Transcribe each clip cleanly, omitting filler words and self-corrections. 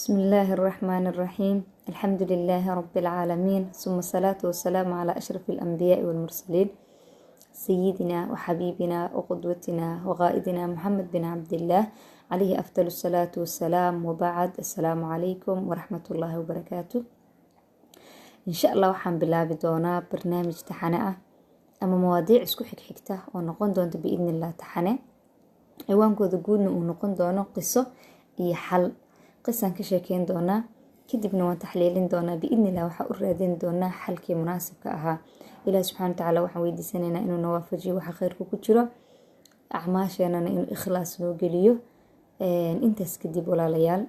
بسم الله الرحمن الرحيم. الحمد لله رب العالمين، ثم الصلاة والسلام على أشرف الأنبياء والمرسلين، سيدنا وحبيبنا وقدوتنا وغائدنا محمد بن عبد الله عليه أفضل الصلاة والسلام. وبعد، السلام عليكم ورحمة الله وبركاته. إن شاء الله waxaan bilaabi doonaa barnaamij taxane ah ama mawaadiic isku xigxigta oo noqon doonta biidnillah taxane. ciwaankooda guudna uu noqon doono qiso iyo xal. qisaan ka sheekeyn doonaa, kadibna waan taxliilin doonaa biidnillah. waxaa u raadin doonaa xalkii munaasibka ahaa. ilaah subxaana watacaala waxaan weydiisanaynaa inuu nawaafajiyo waxa khayrka ku jiro, acmaasheenana inuu ikhlaas noo geliyo. intaas kadib walaalayaal,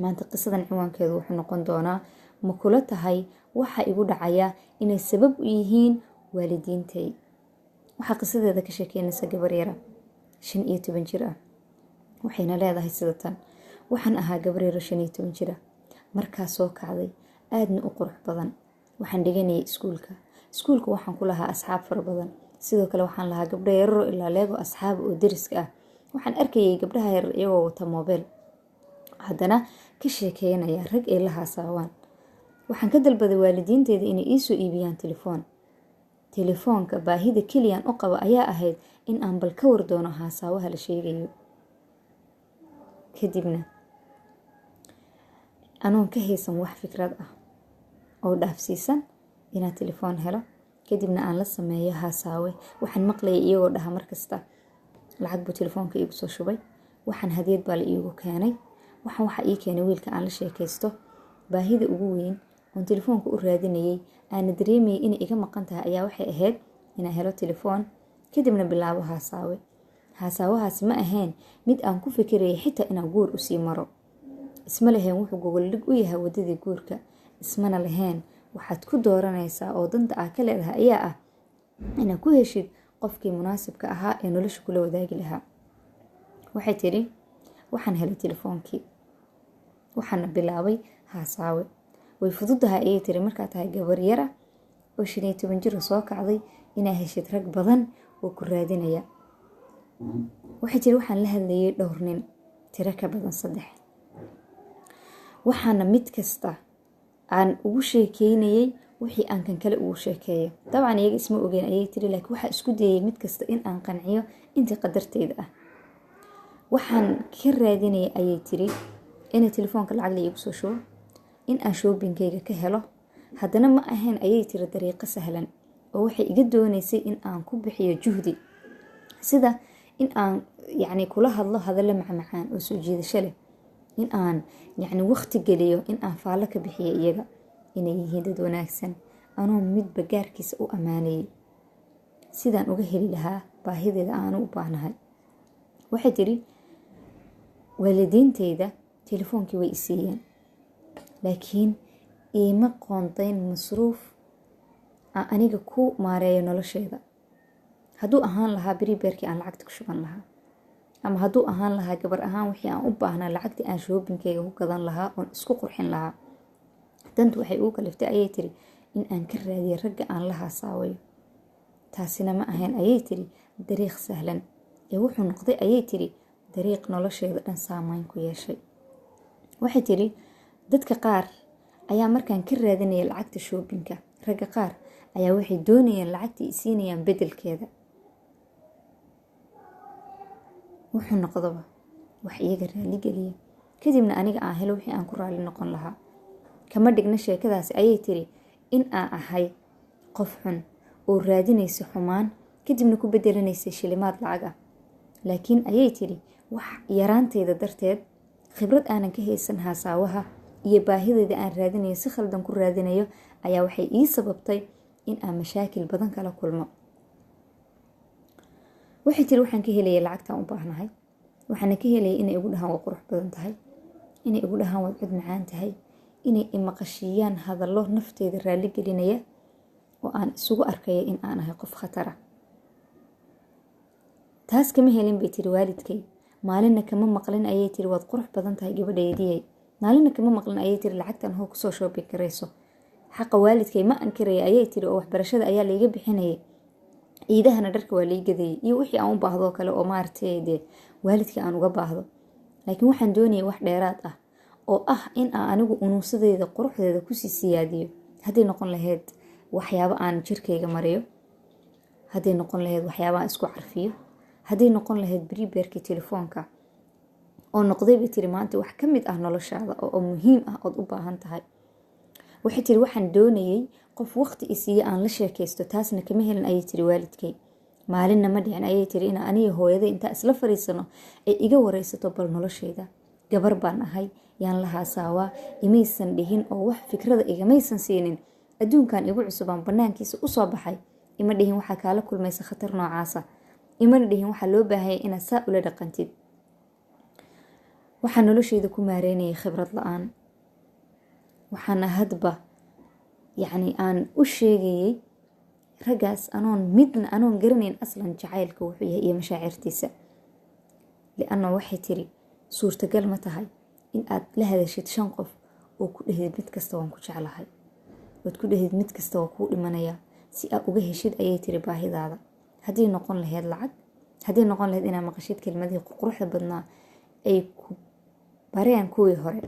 maanta qisadan ciwaankeedu wuxuu noqon doonaa ma kula tahay waxa igu dhacaya inay sabab u yihiin waalidiintay. waxaa qisadeeda ka sheekeynaysa gabar yara 15 jir ah. waxayna leedahay sidatan: waxaan ahaa gabar yara 15 jir ah, markaa soo kacday aadna u qurux badan. waxaan dhiganayay iskuulka waxaan ku lahaa asxaab fara badan. sidoo kale waxaan lahaa gabdho yararo ilaa leego asxaab oo deriska ah. waxaan arkayay gabdhaha yar iyagoo wata moobeel, haddana ka sheekeynaya rag ay la haasaawaan. waxaan ka dalbaday waalidiinteeda inay ii soo iibiyaan telefoonka. baahida keliyaan u qaba ayaa ahayd in aan bal ka war doono haasaawaha la sheegayo. kadibna anoon ka haysan wax fikrad ah oo dhaafsiisan inaan telefoon helo, kadibna aan la sameeyo haasaawe. waxaan maqlayay iyagoo dhaha markasta lacag buu telefoonka iigu soo shubay, waxaan hadiyad baa la iigu keenay, waxaa ii keenay wiilka aan la sheekaysto. baahida ugu weyn oon telefoonka u raadinayay aana dareemayay inay iga maqan tahay ayaa waxay ahayd inaan helo telefoon, kadibna bilaabo haasaawe. haasaawahaasi ma ahayn mid aan ku fikirayay xitaa inaan guur usii maro. isma lahayn wuxuu gogoldhig u yahay wadadii guurka. ismana lahayn waxaad ku dooranaysaa oo danta ah ka leedahay ayaa ah inaad ku heshid qofkii munaasibka ahaa ee nolosha kula wadaagi lahaa. waxay tidhi waxaan helay telefoonkii, waxaana bilaabay haasaawe. way fududahay ayay tiri markaa tahay gabar yara oo 15 jir soo kacday inaa heshid rag badan oo ku raadinaya. waxay tiri waxaan la hadlayay dhowr nin, tiro ka badan 3. waxaana mid kasta aan ugu sheekeynayay wixii aan kan kale ugu sheekeeyo. dabcan iyaga isma ogeyn ayay tiri, laakiin waxaa isku dayay mid kasta in aan qanciyo intii qadarteyda ah. waxaan ka raadinayay ayay tiri inay telefoonka lacag la iigu soo shubo, in aan shoobingkayga ka helo. haddana ma ahayn ayay tiri dariiqo sahlan, oo waxay iga doonaysay in aan ku bixiyo juhdi, sida in aan kula hadlo hadallo macmacaan oo soo jiidasho leh, in aan waqti geliyo, in aan faallo ka bixiyo iyaga inay yihiin dad wanaagsan, anoo midba gaarkiisa u ammaanayay sidaan uga heli lahaa baahideeda aanu u baahnahay. waxay tiri waalidiinteyda telefoonkii way isiiyeen, laakiin iima qoondayn masruuf aan aniga ku maareeyo nolosheeda. hadduu ahaan lahaa beribeerkii aan lacagta ku shuban lahaa, ama hadduu ahaan lahaa gabar ahaan wixii aan u baahnaa lacagtii aan shoobinkeyga ku gadan lahaa oon isku qurxin lahaa. dantu waxay ugu kaliftay ayay tiri in aan ka raadiyo ragga aan la haasaawayo. taasina ma ahayn ayay tiri dariiq sahlan, ee wuxuu noqday ayay tiri dariiq nolosheeda dhan saameyn ku yeeshay. waxay tiri dadka qaar ayaa markaan ka raadinaya lacagta shoobinka, ragga qaar ayaa waxay doonayaan lacagtii isiinayaan bedelkeeda. wuxuu noqdaba wax iyaga raali geliya, kadibna aniga aan helo wixii aan ku raali noqon lahaa. kama dhigna sheekadaasi ayay tiri in aan ahay qof xun oo raadinaysa xumaan, kadibna ku bedelanaysa shilimaad lacag ah. laakiin ayay tiri wax yaraanteyda darteed, khibrad aanan ka haysan haasaawaha iyo baahideeda aan raadinayo, si khaldan ku raadinayo, ayaa waxay ii sababtay in aan mashaakil badan kala kulmo. waxay tiri waxaan ka helayay lacagtaan u baahnahay, waxaana ka helayay inay igu dhahaan waa qurux badan tahay, inay igu dhahaan waad cod macaan tahay, inay imaqashiiyaan hadallo nafteeda raali gelinaya, oo aan isugu arkaya in aan ahay qof khatara. taas kama helin bay tiri waalidkay. maalina kama maqlin ayay tiri waad qurux badan tahay gabadheediyay. maalina kama maqlin ayay tiri lacagtan hoo kusoo shoobin karayso. xaqa waalidkay ma ankaraya ayay tiri, oo waxbarashada ayaa laiga bixinayay, ciidahana dharka waa lai gadayay, iyo wixii aan u baahdo kale oo maaragtay dee waalidkii aan uga baahdo. laakiin waxaan doonayay wax dheeraad ah oo ah in aan anigu unuusadeeda quruxdeeda kusii siyaadiyo. hadday noqon lahayd waxyaabo aan jirkayga mariyo, hadday noqon lahayd waxyaabo aan isku carfiyo, hadday noqon lahayd bribeerkii telefoonka oo noqday bay tiri maanta wax ka mid ah noloshaada oo muhiim ah ood u baahan tahay. waxay tiri waxaan doonayay qof waqti isiiya aan la sheekaysto, taasna kama helin ayay tiri waalidkay. maalinna ma dhicin ayay tiri in aniga hooyaday intaa isla fariisano ay iga wareysato bal noloshayda. gabar baan ahay, yaan la haasaawaa, imaysan dhihin oo wax fikrada igamaysan siinin. adduunkan igu cusubaan banaankiisa usoo baxay, ima dhihin waxaa kaala kulmaysa khatar noocaasa, imana dhihin waxaa loo baahaya inaad saa ula dhaqantid. waxaa noloshayda ku maareynayay khibrad la-aan. waxaana hadba aan u sheegayay raggaas anoon garanayn aslan jacaylka wuxuu yahay iyo mashaacirtiisa. lianna waxay tiri suurtagal ma tahay in aad la hadashid 5 qof oo ku dhahid mid kasta waan ku jeclahay, ood ku dhahid mid kasta waa kuu dhimanaya si aad uga heshid ayay tiri baahidaada. haddii noqon lahayd lacag, haddii noqon lahayd inaad maqashid kelmadihii quruxda badnaa ay ku bareen kuwii hore.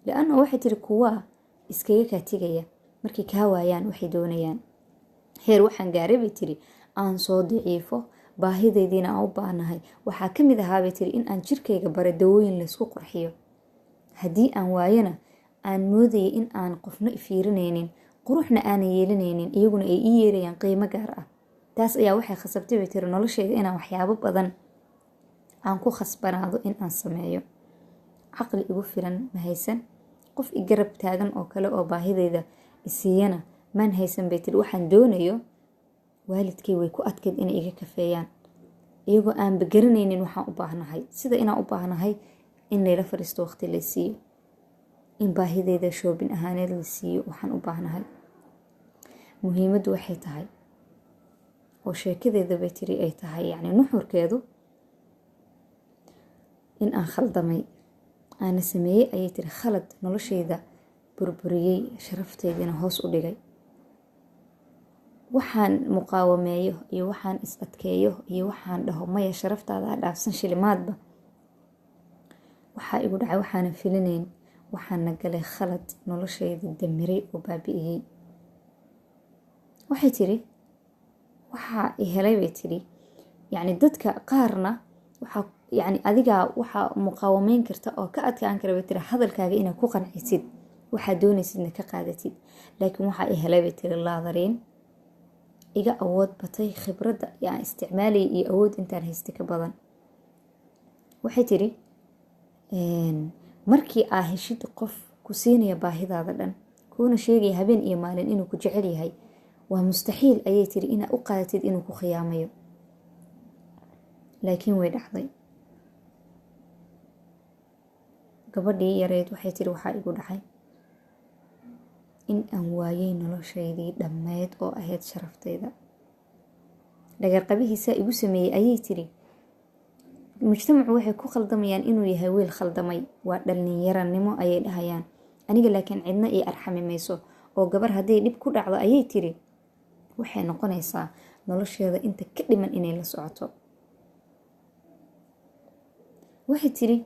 lianna waxay tiri kuwaa iskaga kaa tegaya markay kaa waayaan waxay doonayaan. heer waxaan gaaray bay tiri aan soo daciifo, baahidaydiina aan u baahnahay. waxaa ka mid ahaabay tiri in aan jirkayga bare dawooyin laysku qurxiyo. haddii aan waayana aan moodayay in aan qofna fiirinaynin, quruxna aanan yeelanaynin, iyaguna ay ii yeerayaan qiimo gaar ah. taas ayaa waxay khasabtay bay tiri noloshayda inaan waxyaabo badan aan ku khasbanaado in aan sameeyo. caqli igu filan ma haysan, qof i garab taagan oo kale oo baahidayda isiiyana maan haysan bay tiri. waxaan doonayo waalidkay way ku adkeyd inay iga kafeeyaan, iyagoo aanba garanaynin waxaan u baahnahay. sida inaan u baahnahay in layla fadhiisto waqti la siiyo, in baahidayda shoobin ahaaneed la siiyo. waxaan u baahnahay muhiimaddu waxay tahay oo sheekadeeda bay tiri ay tahay nuxurkeedu in aan khaldamay, aana sameeyey ayay tiri khalad noloshayda burburiyey, sharafteydina hoos u dhigay. waxaan muqaawameeyo iyo waxaan is adkeeyo iyo waxaan dhaho maya sharaftaada dhaafsan shilimaadba, waxaa igu dhacay waxaanan filinayn. waxaana galay khalad noloshayda damiray oo baabi'iyey. waxay tiri waxaa i helay bay tiri dadka qaarna waxaa adigaa waxaa muqaawameyn karta oo ka adkaan kara bay tiri hadalkaaga inaad ku qancisid, waxaa doonaysidna ka qaadatid. laakiin waxaa i helay bay tiri laadariin iga awood batay, khibradda aan isticmaalayay iyo awood intaan haystay ka badan. waxay tiri markii aa heshid qof ku siinaya baahidaada dhan, kuuna sheegaya habeen iyo maalin inuu ku jecel yahay, waa mustaxiil ayay tiri inaad u qaadatid inuu ku khiyaamayo. laakiin way dhacday. gabadhii yareyd waxay tiri waxaa igu dhacay in aan waayay noloshaydii dhammeyd oo ahayd sharaftayda. dhagarqabihiisaa igu sameeyey ayay tiri mujtamacu waxay ku khaldamayaan inuu yahay wiil khaldamay, waa dhalinyaranimo ayay dhahayaan. aniga laakiin cidna ii arxami mayso, oo gabar hadday dhib ku dhacdo ayay tiri waxay noqonaysaa nolosheeda inta ka dhiman inay la socoto. waxay tiri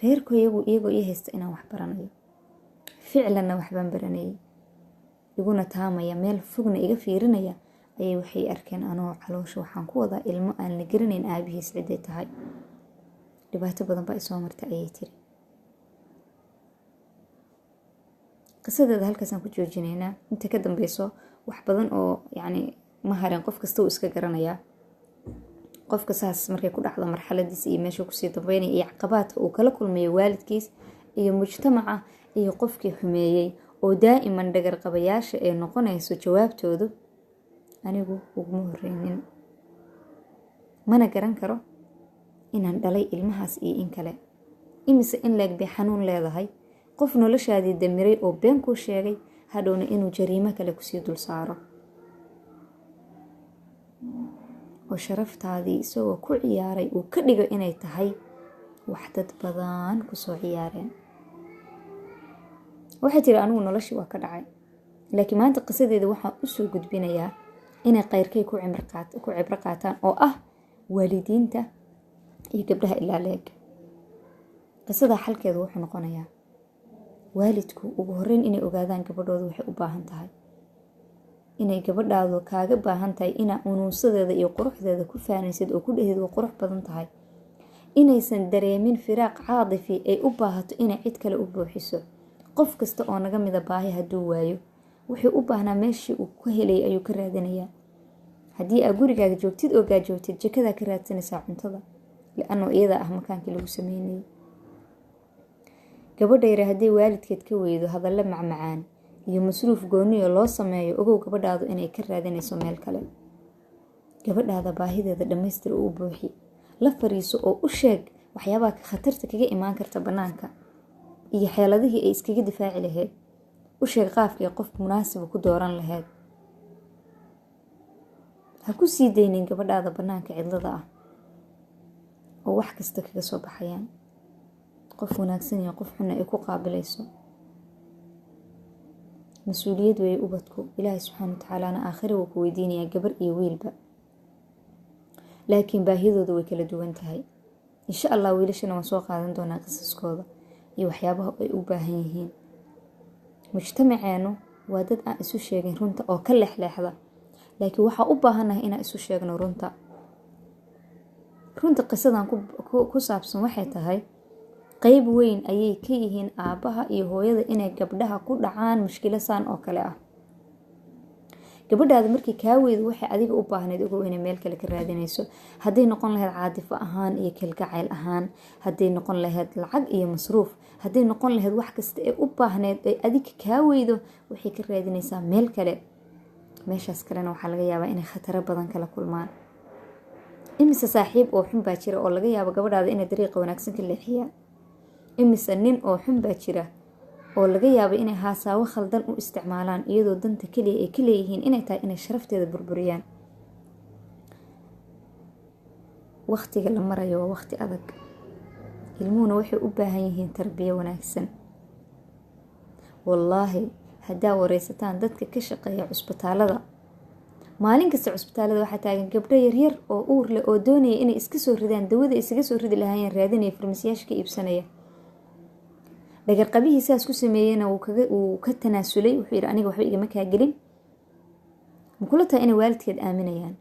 reerkoyagu iyagoo ii haysta inaan wax baranayo, ficlanna waxbaan baranayay, iguna taamaya meel fogna iga fiirinaya, ayay waxay arkeen anoo caloosha waxaan ku wadaa ilmo aan la garanayn aabihiis ciday tahay. dhibaato badan baa isoo martay ayay tiri. qisadeeda halkaasaan ku joojinaynaa. inta ka dambeyso wax badan oo ma harin, qof kasta uu iska garanayaa. qofka saas markay ku dhacdo marxaladiisa iyo meesha kusii dambeynaya iyo caqabaadka uu kala kulmayo waalidkiis iyo mujtamaca iyo qofkii xumeeyey oo daa'iman dhagarqabayaasha ee noqonayso jawaabtoodu, anigu uguma horeynin, mana garan karo inaan dhalay ilmahaas iyo in kale. imise in leeg bay xanuun leedahay qof noloshaadii damiray oo been kuu sheegay, hadhowna inuu jariimo kale kusii dul saaro oo sharaftaadii isagoo ku ciyaaray uu ka dhigo inay tahay wax dad badan kusoo ciyaareen. waxay tiri anigu noloshii waa ka dhacay, laakiin maanta qisadeeda waxaan usoo gudbinayaa inay qayrkay ku cibro qaataan oo ah waalidiinta iyo gabdhaha ilaa leeg. qisada xalkeedu wuxuu noqonayaa waalidku ugu horeyn inay ogaadaan gabadhooda waxay u baahan tahay, inay gabadhaadu kaaga baahan tahay inaa unuunsadeeda iyo quruxdeeda ku faanaysid oo ku dhehid waa qurux badan tahay, inaysan dareemin firaaq caadifi ay u baahato inay cid kale u buuxiso. qof kasta oo naga mida baahi hadduu waayo wuxuu u baahnaa meeshii uu ka helay ayuu ka raadinayaa. haddii aa gurigaaga joogtid oo gaajoogtid jikadaa ka raadsanaysaa cuntada, li-anoo iyada ah makaankii lagu sameynayay. gabadha yare hadday waalidkeed ka weydo hadallo macmacaan iyo masruuf gooniyo loo sameeyo, ogow gabadhaadu inay ka raadinayso meel kale. gabadhaada baahideeda dhammaystir u buuxi, la fariiso oo u sheeg waxyaabaha khatarta kaga imaan karta banaanka iyo xeeladihii ay iskaga difaaci lahayd. u sheeg qaafkii qof munaasiba ku dooran lahayd. ha ku sii daynin gabadhaada banaanka cidlada ah oo wax kasta kaga soo baxayaan. qof wanaagsan iyo qof xunna ay ku qaabilayso. mas-uuliyad weeye ubadku. ilaahay subxaana watacaalana aakhira wuu ku weydiinayaa gabar iyo wiilba, laakiin baahidooda way kala duwan tahay. insha allah wiilashana waan soo qaadan doonaa qisaskooda iyo waxyaabaha ay u baahan yihiin. mujtamaceenu waa dad aan isu sheegin runta oo ka leexleexda, laakiin waxaa u baahannahay inaan isu sheegno runta. qisadan ku saabsan waxay tahay qeyb weyn ayay ka yihiin aabbaha iyo hooyada inay gabdhaha ku dhacaan mushkilo saan oo kale ah. gabadhaada markii kaa weydo waxay adiga u baahnayd ogow inay meel kale ka raadinayso. hadday noqon lahayd caadifo ahaan iyo kalgacayl ahaan, hadday noqon lahayd lacag iyo masruuf, hadday noqon lahayd wax kasta ee u baahneyd ay adiga kaa weydo waxay ka raadinaysaa meel kale. meeshaas kalena waxaa laga yaabaa inay khataro badan kala kulmaan. imise saaxiib oo xun baa jira oo laga yaabo gabadhaada inay dariiqa wanaagsan ka leexiyaan. imise nin oo xun baa jira oo laga yaabo inay haasaawo khaldan u isticmaalaan iyadoo danta keliya ay ka leeyihiin inay tahay inay sharafteeda burburiyaan. waqtiga la marayo waa waqti adag. ilmuhuna waxay u baahan yihiin tarbiyo wanaagsan. wallaahi haddaa wareysataan dadka ka shaqeeya cusbitaalada, maalin kasta cusbitaalada waxaa taagan gabdho yaryar oo uur leh oo doonaya inay iska soo ridaan dawada isaga soo ridi lahaayeen, raadinaya farmasiyaasha ka iibsanaya. dhagarqabihii saas ku sameeyena wuu ka tanaasulay. wuxuu yidhi aniga waxba igama kaa gelin. makula tahay inay waalidkeed aaminayaan?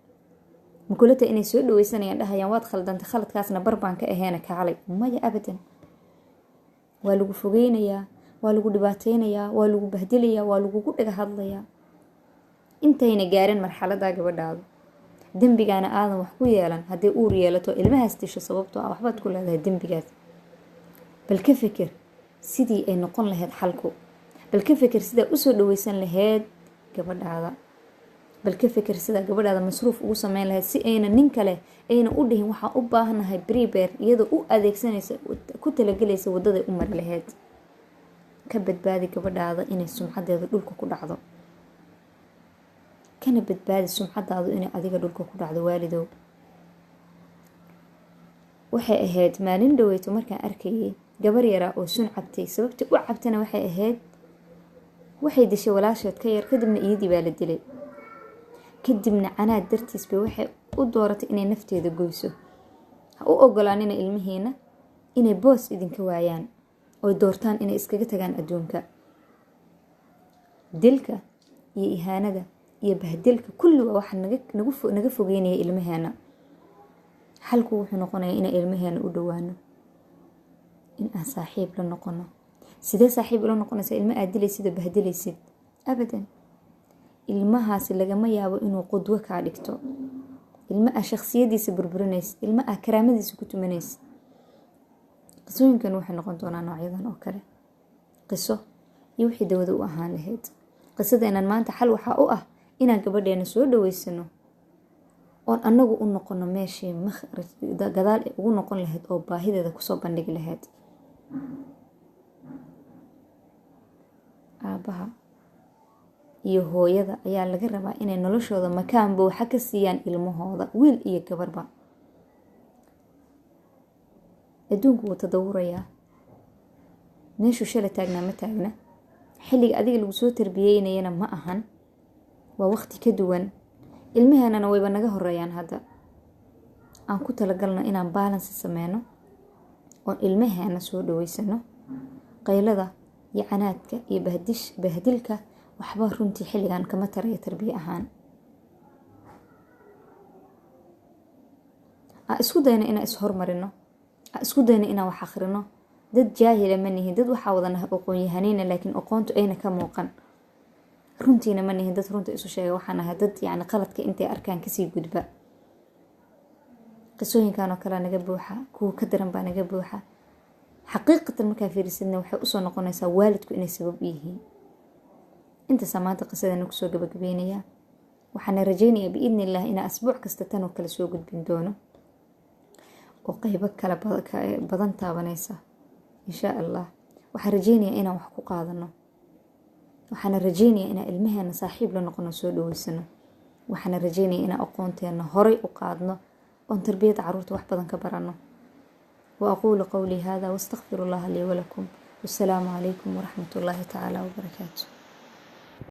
makula tahay inay soo dhaweysanayaan, dhahayaan waad khaldantay, khaladkaasna barbaan ka aheena kaalay? maya abadan. waa lagu fogeynayaa, waa lagu dhibaateynayaa, waa lagu bahdilayaa, waa lagugu dhaga hadlayaa. intayna gaarin marxaladaa gabadhaadu, dembigaana aadan wax ku yeelan. hadday uur yeelato ilmahaas disho sababtoo ah waxbaad ku leedahay dembigaas. bal ka fikir sidii ay noqon lahayd xalku. bal ka fikir sidaa usoo dhaweysan lahayd gabadhaada. bal ka fikir sidaa gabadhaada masruuf ugu sameyn lahayd si ayna nin kale ayna u dhihin waxaa u baahanahay briber, iyadoo u adeegsanaysa ku talagelaysa wadaday u mari lahayd. ka badbaadi gabadhaada inay sumcadeeda dhulka ku dhacdo, kana badbaadi sumcadaadu inay adiga dhulka ku dhacdo. waalidow, waxay ahayd maalin dhaweyto markaan arkayay gabar yaraa oo sun cabtay. sababtii u cabtana waxay ahayd waxay dishay walaasheed ka yar, kadibna iyadii baa la dilay. kadibna canaad dartiis bay waxay u dooratay inay nafteeda goyso. ha u ogolaanina ilmihiina inay boos idinka waayaan oy doortaan inay iskaga tagaan adduunka. dilka iyo ihaanada iyo bahdilka kulli waa waxa naga fogeynaya ilmaheena. xalku wuxuu noqonayaa inaan ilmaheena u dhawaano, in aan saaxiib la noqono. sidee saaxiib ula noqonaysa ilma aad dilaysid oo bahdilaysid? abadan. ilmahaasi lagama yaabo inuu qudwo kaa dhigto. ilma aa shakhsiyadiisa burburinaysid, ilma aa karaamadiisa ku tumanaysid. qisooyinkan waxay noqon doonaa noocyadan oo kale. qiso iyo wixii dawada u ahaan lahayd. qisadeenan maanta xal waxaa u ah inaan gabadheena soo dhaweysano oon anagu u noqono meeshii gadaal ugu noqon lahayd oo baahideeda kusoo bandhigi lahayd. aabaha iyo hooyada ayaa laga rabaa inay noloshooda makaan buuxa ka siiyaan ilmahooda, wiil iyo gabarba. adduunku wuu tadawurayaa. meeshuu shalay taagnaa ma taagna. xilliga adiga lagu soo tarbiyeynayana ma ahan. waa waqti ka duwan. ilmaheenana wayba naga horeeyaan hadda. aan ku talagalno inaan baalansi sameyno oon ilmaheena soo dhaweysano. qaylada iyo canaadka iyo bahdilka waxba runtii xilligan kama taraya tarbiye ahaan. isku dayna inaan ishormarino, isku dayna inaan wax akhrino. dad jaahila ma nihin, dad waxaa wadanaha aqoon-yahaneyna laakiin aqoontu ayna ka muuqan. runtiina ma nihin dad runta isu sheega, waxaan ahay dad yacni qaladka intay arkaan kasii gudba. qisooyinkan oo kale naga buuxa, kuwa ka daran baa naga buuxa. xaqiiqatan markaa fiirisidna waxay usoo noqonaysaa waalidku inay sabab u yihiin. intaasa maanta qisadana kusoo gabagabeynayaa. waxaana rajaynayaa biidni illah inaa asbuuc kasta tan oo kale soo gudbin doono oo qaybo kala badan taabanaysa insha allah. waxaan rajaynayaa inaan wax ku qaadano. waxaana rajaynayaa inaan ilmaheena saaxiib la noqono, soo dhaweysano. waxaana rajaynayaa inaan aqoonteena horay u qaadno oon tarbiyada caruurta wax badan ka barano. وأقول قولي هذا واستغفر الله لي ولكم. والسلام عليكم ورحمة الله تعالى وبركاته.